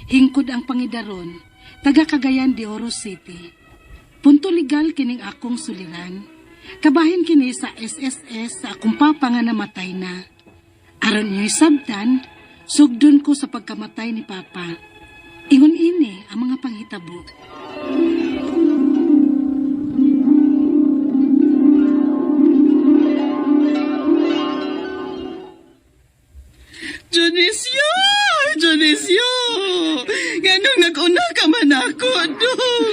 Hingkod ang pangidaron, taga Cagayan de Oro City. Punto legal kining akong suliran. Kabahin kini sa SSS sa akong papa nga namatay na. Aron niyo'y sabtan, sugdon ko sa pagkamatay ni papa. Ingon ini ang mga panghitabo. Dionisio! Dionisio! Ganong nag-una ka man ako, dong.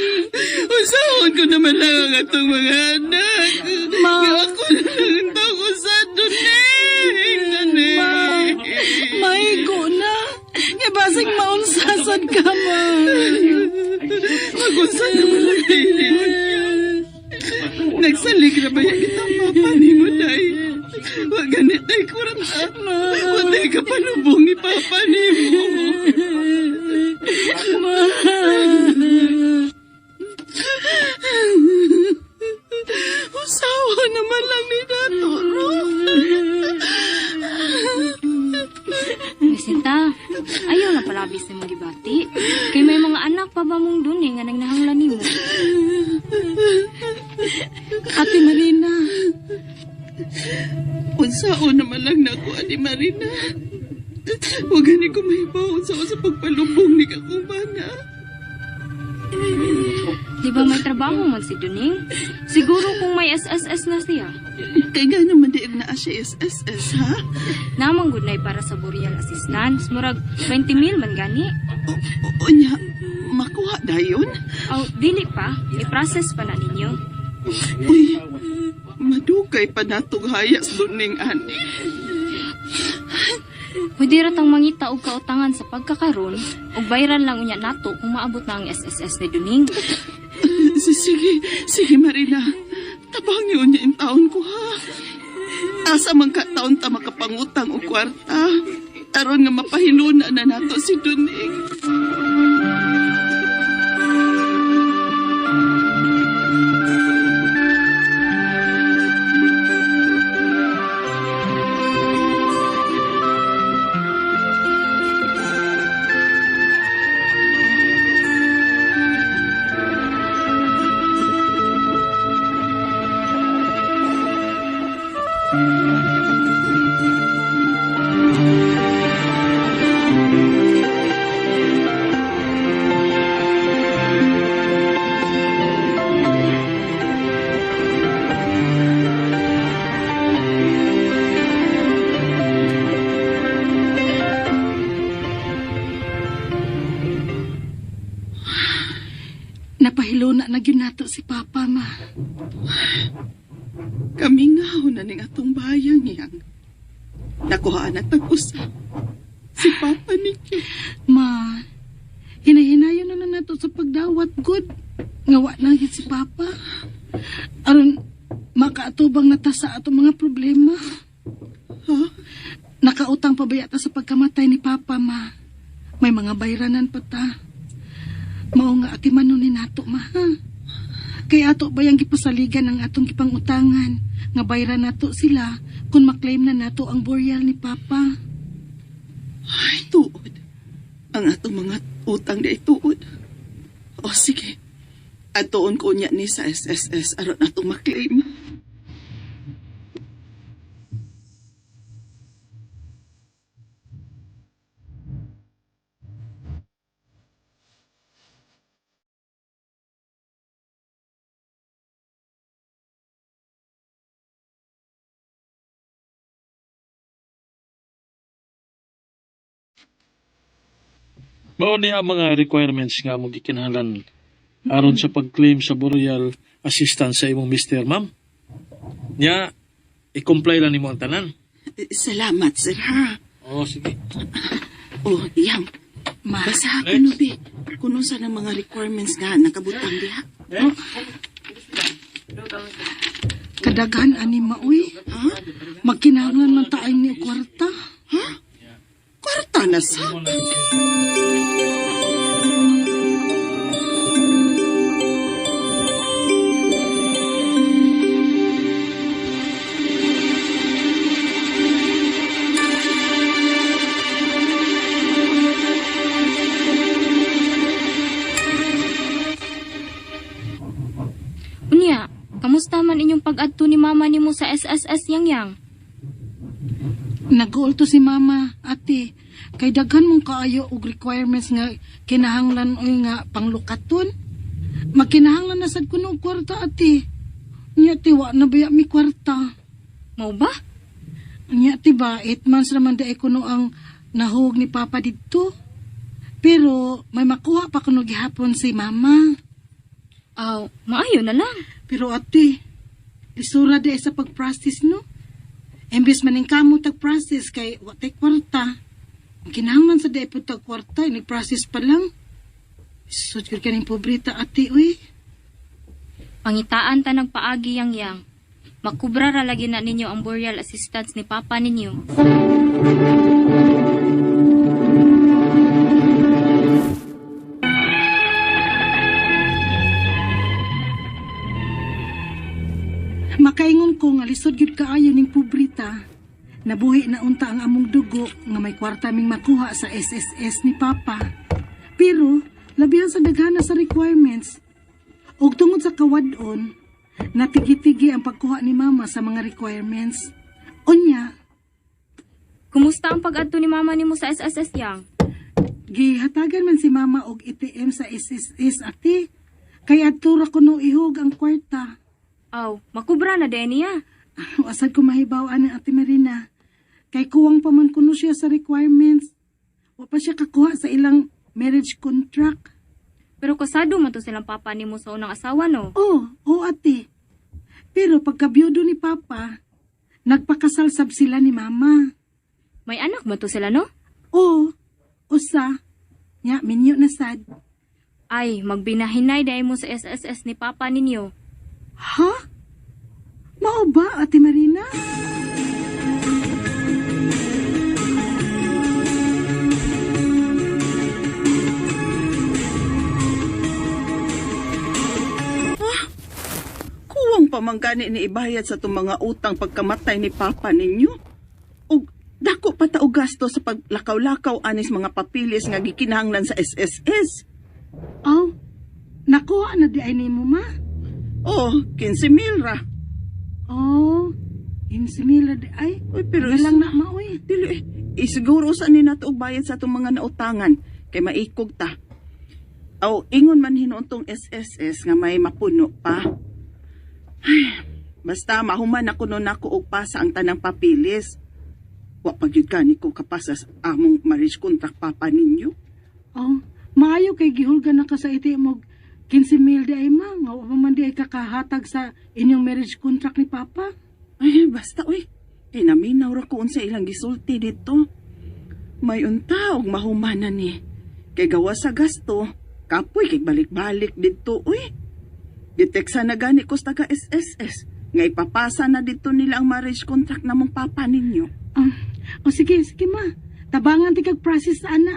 Usahon ko naman lang ang atong mga anak. Ma! Nga ako na lang itong usad, Doning. Maigo na. Nga basig maunsasad ka, ma. Mag-usad naman lang din. Nagsalig na ba yung kitang papa ni mo, day? Wag ganit ay kurata. Wag ay kapalubong ni papa ni mo. Ma. Usawa naman lang ni Dato, no? Jacinta, ayaw na palabis na magibati. Kay may mga anak pa ba mong dun nga nang nahanglan ni mo? Ate Marina. Unsao naman lang na ako, Ate Marina. Huwag gani ko mahibaw sa pagpalubong ni Kakubana. Di ba may trabaho man si Duning? Siguro kung may SSS na siya. Kaya nga naman diig na siya is SS, ha? Namang good para sa burial assistance. Murag 20,000 man gani. O niya, makuha dayon? Oh, dili pa. I-process pa na ninyo. Uy, madugay pa natong hayas Doning, ani. Pwede ratang mangita og kautangan sa pagkakaroon ug bayaran lang unya nato kung maabot na ang SSS ni Duning. Sige Marina. Tabangi unya in taon ko, ha? Asa man ka taon ta makapangutang og kwarta. Aron nga mapahinuna na nato si Doning. Napahiluna na gyud nato si Papa, ma. Kami nga na ning atong bayang yang. Nakuhaan at tag-usa. Si Papa Nicky. Ma, hinahinayon na nato sa pagdawat, good. Ngawa na gyud si Papa. Aron makaatubang na ta sa atong mga problema. Ha? Nakautang pa ba yata sa pagkamatay ni Papa, ma? May mga bayranan pa ta. Mao nga akimanunin nato, ma, ha? Kaya ato ba yung gipasaligan ang atong gipangutangan? Nga bayran nato sila kung maklaim na nato ang burial ni Papa. Ay, tuod. Ang atong mga utang na ituod. O sige. Atoon ko niya ni sa SSS aron atong maklaim. Mao ni ang mga requirements nga mo gikinahanglan aron sa pag-claim sa burial assistance sa imong mister, ma'am. Nya, i-comply lang nimo ang tanan. Salamat, sir, ha? Oh, sige. O, yang. Ma, Basahan ko, no, be. Kuno sa ng mga requirements nga nakabutang diha. kadaghan ani maoy. Ha? Magkinahanglan man ta ay ni kwarta. Ha? Kwarta na sa? Kumusta man inyong pag-adto ni mama nimo sa SSS yang? Nag-uulto si mama, ate. Kay daghan mong kaayo og requirements nga kinahanglan oy nga panglukaton. Magkinahanglan na sad kuno og kwarta, ate. Nya tiwa na baya mi kwarta. Mao ba? Nya ti ba 8 months naman di kuno ang nahug ni papa didto. Pero may makuha pa kuno gihapon si mama. Aw, maayo na lang. Pero ate, lisura di sa pag-practice no. Embis maning kamo tag-practice kay watay kwarta. Kinahanglan sa di po tag-kwarta, nag-practice pa lang. Isod ka kaning pobrita ate, uy. Pangitaan ta nagpaagi yang. Makubra ra lagi na ninyo ang burial assistance ni papa ninyo. Makaingon ko nga lisod gyud kaayo ning pobrita. Nabuhi na unta ang among dugo nga may kwarta ming makuha sa SSS ni papa. Pero labihan sa daghana sa requirements. Ug tungod sa kawadon, natigi-tigi ang pagkuha ni mama sa mga requirements. Unya, Kumusta ang pag-adto ni mama nimo sa SSS yang? gihatagan man si mama og ATM sa SSS ate. Kay adto ra kuno ihog ang kwarta. Aw, makubra na din niya. Asad ko mahibaw-an ni Ate Marina. Kay kuwang pa man kuno siya sa requirements. Wa pa siya kakuha sa ilang marriage contract. Pero kasado man to silang papa nimo sa unang asawa no? Oo ate. Pero pagkabiyudo ni Papa, nagpakasal sab sila ni Mama. May anak man to sila no? Oo, usa. Nya, minyo na sad. Ay, magbinahinay dahil mo sa SSS ni papa ninyo. Ha? Mao ba, Ate Marina? Kuwang pamanggani ni ibayad sa itong mga utang pagkamatay ni Papa ninyo. O dako pa ta og gasto sa paglakaw-lakaw anis mga papilis nga gikinahanglan sa SSS. Aw, nakuha na di ay ni mo, ma? Oh, 15,000 ra. Oh, insimila di ay. Uy, pero lang na maoy. Dili, isiguro sa ni nato og bayad sa itong mga nautangan kay maikog ta. Aw, ingon man hinuntong SSS nga may mapuno pa. Ay, basta mahuman ako nun ako og pasa ang tanang papilis. Wa pagyud gani ko kapasa sa among marriage contract papa ninyo. Oh, maayo kay gihulgan na ka sa iti mo 15,000 di ay, ma. Nga wa man di ay kakahatag sa inyong marriage contract ni Papa. Ay, basta uy. Kay naminaw ra ko unsa ilang gisulti dito. May unta og mahumanan ni. Kay gawa sa gasto, kapoy kay balik-balik dito uy. Giteksa na gani ko sa taga SSS. Nga ipapasa na dito nila ang marriage contract namong papa ninyo. O sige, sige ma. Tabangan ti kag process sa ana.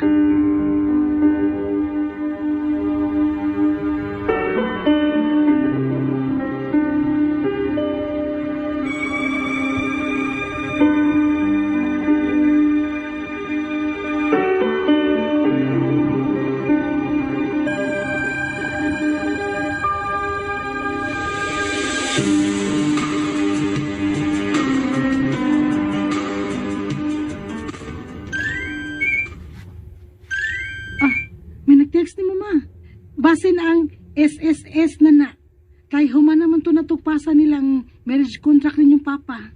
May nag-text ni mo, ma. Basin ang SSS na. Kay human naman to natugpasan nilang marriage contract ninyong papa.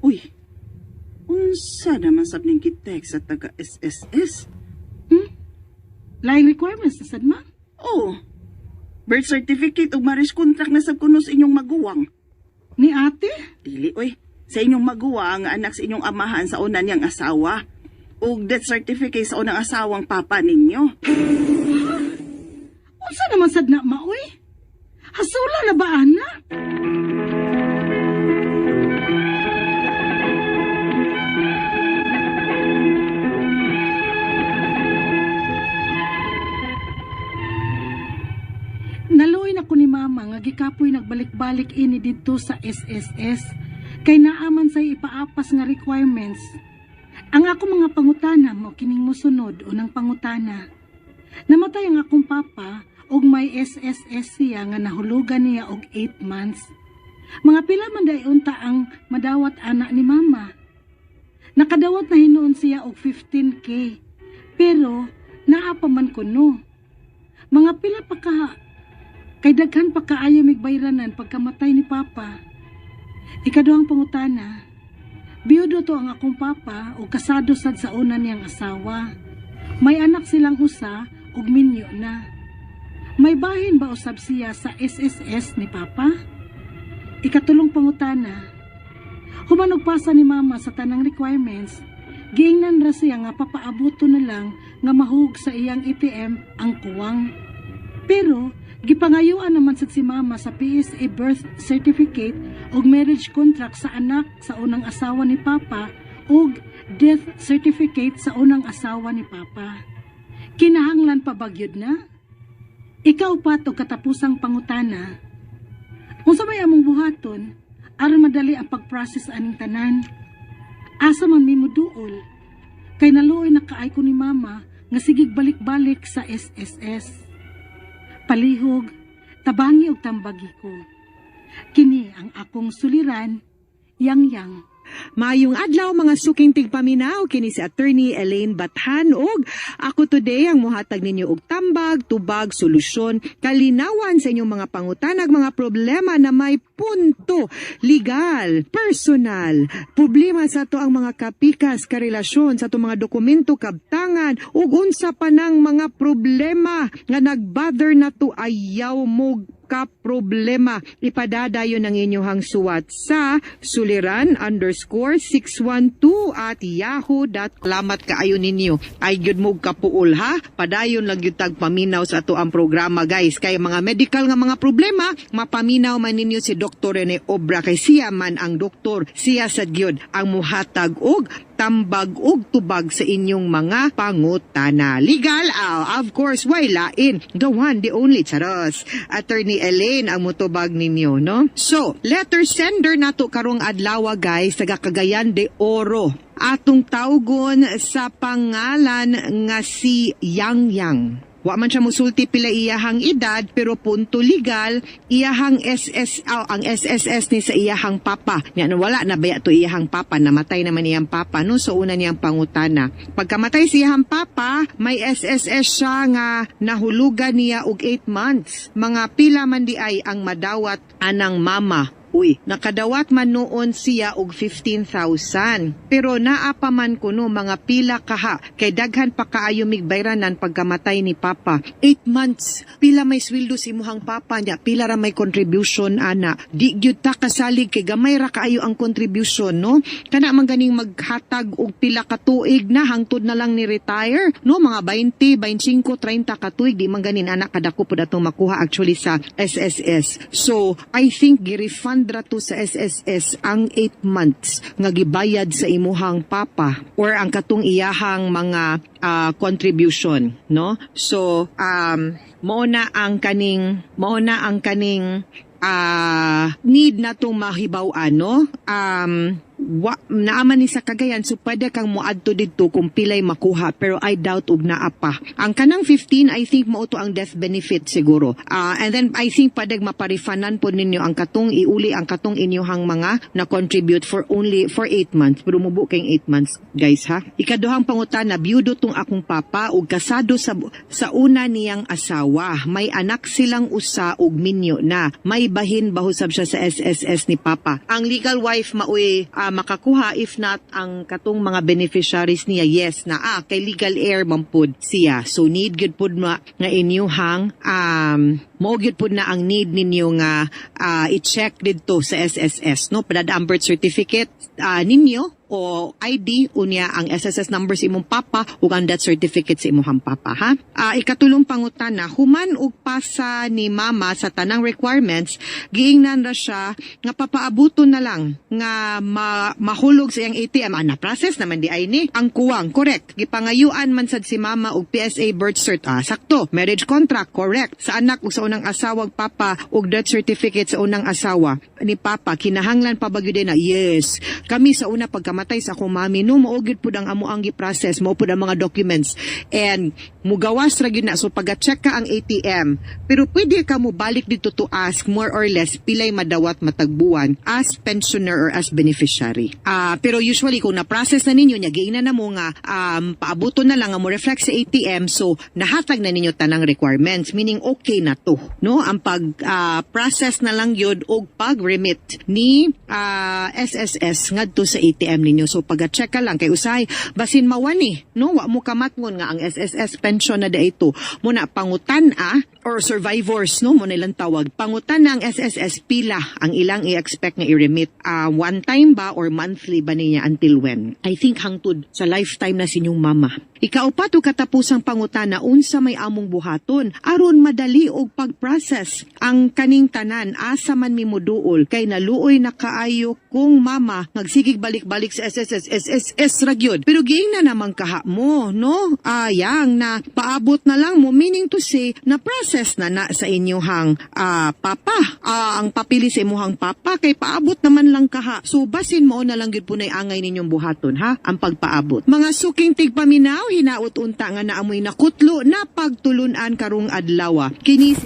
Uy, unsa naman sab ning gitek sa taga SSS? Laing requirements na sad, ma. Oh, birth certificate ug marriage contract na sab kuno sa inyong maguwang. Ni ate? Dili, uy. Sa inyong maguwang nga anak sa inyong amahan sa una niyang asawa. Ug death certificate sa unang asawang papa ninyo. Unsa naman sad na, ma, uy? Hasula na ba, ana? Naluoy na ko ni mama nga gikapoy nagbalik-balik ini didto sa SSS kay naaman sa ipaapas nga requirements. Ang ako mga pangutana mo kining mosunod unang pangutana. Namatay ang akong papa ug may SSS siya nga nahulugan niya og 8 months. Mga pila man day unta ang madawat anak ni mama. Nakadawat na hinuon siya og 15K. Pero naa pa man kuno. Mga pila pa ka kay daghan pa kaayo migbayranan pagkamatay ni papa. Ikaduhang pangutana. Biyudo to ang akong papa o kasado sad sa una niyang asawa. May anak silang usa ug minyo na. May bahin ba usab siya sa SSS ni papa? Ikatulong pangutana. Human og pasa ni mama sa tanang requirements, giingnan ra siya nga papaabuto na lang nga mahug sa iyang ATM ang kuwang. Pero gipangayuan naman sad si mama sa PSA birth certificate ug marriage contract sa anak sa unang asawa ni papa ug death certificate sa unang asawa ni papa. Kinahanglan pa ba gyud na? Ikaw pa to katapusang pangutana. Unsa may among buhaton aron madali ang pag-process aning tanan? Asa man mi muduol? Kay naluoy na kaay ko ni mama nga sigig balik-balik sa SSS. Palihog, tabangi og tambagi ko. Kini ang akong suliran, Yang. Maayong adlaw mga suking tigpaminaw kini si Attorney Elaine Bathan og ako today ang mohatag ninyo og tambag, tubag, solusyon, kalinawan sa inyong mga pangutanag, mga problema na may punto, legal, personal, problema sa to ang mga kapikas, karelasyon sa to mga dokumento, kabtangan ug unsa pa nang mga problema nga nagbother na to ayaw mo ka problema. Ipadadayon ang inyong suwat sa suliran_612@yahoo.com. Salamat kaayo ninyo. Ay gyud mo kapuol ha. Padayon lang gyud tag paminaw sa ato ang programa guys. Kay mga medical nga mga problema, mapaminaw man ninyo si Dr. Rene Obra kay siya man ang doktor. Siya sad gyud ang muhatag og tambag ug tubag sa inyong mga pangutana. Legal, of course, why lain? The one, the only, charos. Attorney Elaine ang mutubag ninyo, no? So, letter sender nato karong adlaw guys, taga Cagayan de Oro. Atong tawgon sa pangalan nga si Yang. Wa man siya musulti pila iyahang edad pero punto legal iyahang ang SSS ni sa iyahang papa. Nya wala na baya to iyahang papa, namatay naman iyang papa no, so una niyang pangutana. Pagkamatay si iyahang papa, may SSS siya nga nahulugan niya og 8 months. Mga pila man di ay ang madawat anang mama. Uy, nakadawat man noon siya og 15,000. Pero naa pa man kuno mga pila kaha kay daghan pa kaayo migbayranan pagkamatay ni papa. 8 months, pila may sweldo si imuhang papa niya, pila ra may contribution ana. Di gyud ta kasalig kay gamay ra kaayo ang contribution, no? Kana man ganing maghatag og pila ka tuig na hangtod na lang ni retire, no? Mga 20, 25, 30 ka tuig di man ganin ana kadako pud atong makuha actually sa SSS. So, I think gi-refund ra to sa SSS ang 8 months nga gibayad sa imuhang papa or ang katong iyahang mga contribution, no? So mao na ang kaning need na tong mahibaw-an, no? Naaman ni sa Cagayan, so pwede kang moadto dito kung pilay makuha, pero I doubt ug naa pa. Ang kanang 15, I think mao to ang death benefit siguro. And then I think pwede maparifanan po ninyo ang katong iuli ang katong inyuhang mga na-contribute for 8 months. Pero mubo kayong 8 months, guys ha. Ikaduhang pangutana, biyudo tong akong papa ug kasado sa una niyang asawa. May anak silang usa ug minyo na. May bahin bahusab siya sa SSS ni papa. Ang legal wife maoy makakuha, if not ang katong mga beneficiaries niya, yes na kay legal heir man pud siya. So need gyud pud nga inyuhang mo gyud pud na ang need ninyo nga i-check didto sa SSS, no? Padada ang birth certificate ninyo o ID unya ang SSS number sa imong papa ug ang death certificate sa imong papa ha. Ikatulong pangutana, human og pasa ni mama sa tanang requirements, giingnan ra siya nga papaabuto na lang nga mahulog sa iyang ATM. Na process naman di ay ni ang kuwang, correct. Gipangayuan man sad si mama og PSA birth cert, sakto. Marriage contract, correct. Sa anak ug sa unang asawang papa ug death certificate sa unang asawa ni papa, kinahanglan pa ba gyud na? Yes. Kami sa una pagkamatay sa akong mami, no, maugid pud ang amo ang gi-process, mao pud ang mga documents. And mugawas ra gyud na so pag-check ka ang ATM. Pero pwede ka mo balik dito to ask more or less pilay madawat matagbuan as pensioner or as beneficiary. Pero usually kung na-process na ninyo nya giina na mo nga paabuton na lang nga mo reflect sa ATM, so nahatag na ninyo tanang requirements, meaning okay na to, no? Ang pag-process na lang yun og pag-remit ni SSS ngadto sa ATM ninyo. So pag-check ka lang kay usay basin mawani, no? Wa mo kamatngon nga ang SSS pension na ito mo na pangutan-a or survivors, no? Mo nilang tawag. Pangutan na ang SSS pila ang ilang i-expect nga i-remit. One time ba or monthly ba niya until when? I think hangtod sa lifetime na sinyong mama. Ikaupat o katapusang pangutana unsa may among buhaton aron madali og pag-process ang kaning tanan asa man mimuduol kay naluoy na kaayo kung mama nagsigig balik-balik sa SSS ra gyud. Pero giing na naman kaha mo, no? Yang na paabot na lang mo, meaning to say na process na sa inyong papa. Ang papili sa imuhang papa kay paabot naman lang kaha. So basin mo na lang gyud punay angay ninyong buhaton ha ang pagpaabot. Mga suking tigpaminaw hinaut unta nga naamoy nakutlo na pagtulunan karong adlaw. Kini